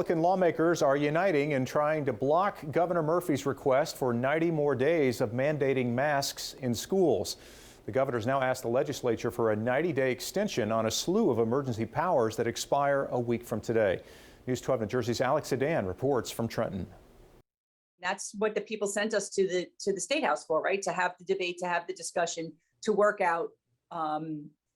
Republican lawmakers are uniting in trying to block Governor Murphy's request for 90 more days of mandating masks in schools. The governor's now asked the legislature for a 90-day extension on a slew of emergency powers that expire a week from today. News 12 New Jersey's Alex Sedan reports from Trenton. That's what the people sent us to the State House for, right? To have the debate, to have the discussion, to work out,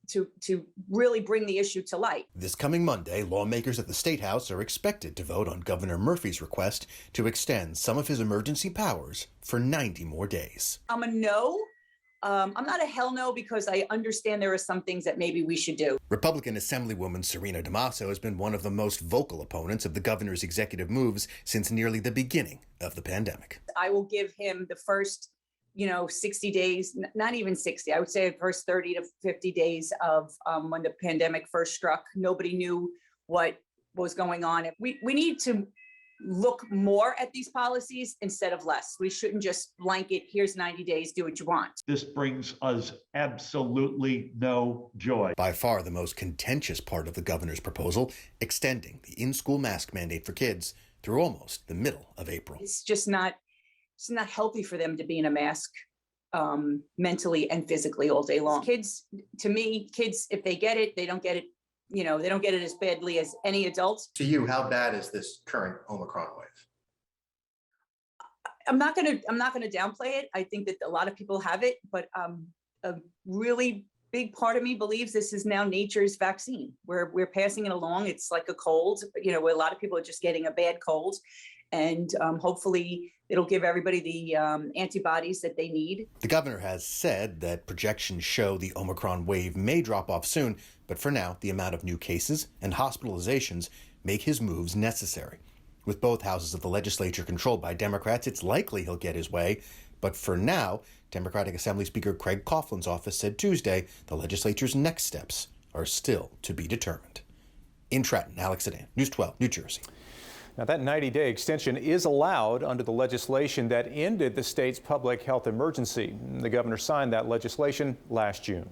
to really bring the issue to light. This coming Monday, lawmakers at the State House are expected to vote on Governor Murphy's request to extend some of his emergency powers for 90 more days. I'm a no. I'm not a hell no, because I understand there are some things that maybe we should do. Republican Assemblywoman Serena DeMasso has been one of the most vocal opponents of the governor's executive moves since nearly the beginning of the pandemic. I will give him the first 60 days, not even 60, I would say the first 30 to 50 days of when the pandemic first struck. Nobody knew what was going on. We need to look more at these policies instead of less. We shouldn't just blanket, here's 90 days, do what you want. This brings us absolutely no joy. By far the most contentious part of the governor's proposal, extending the in-school mask mandate for kids through almost the middle of April. It's not healthy for them to be in a mask mentally and physically all day long. Kids, if they get it, they don't get it. They don't get it as badly as any adults. To you, how bad is this current Omicron wave? I'm not gonna downplay it. I think that a lot of people have it, but a really big part of me believes this is now nature's vaccine. We're passing it along. It's like a cold, where a lot of people are just getting a bad cold, and hopefully it'll give everybody the antibodies that they need. The governor has said that projections show the Omicron wave may drop off soon, but for now, the amount of new cases and hospitalizations make his moves necessary. With both houses of the legislature controlled by Democrats, it's likely he'll get his way. But for now, Democratic Assembly Speaker Craig Coughlin's office said Tuesday the legislature's next steps are still to be determined. In Trenton, Alex Sedan, News 12, New Jersey. Now, that 90-day extension is allowed under the legislation that ended the state's public health emergency. The governor signed that legislation last June.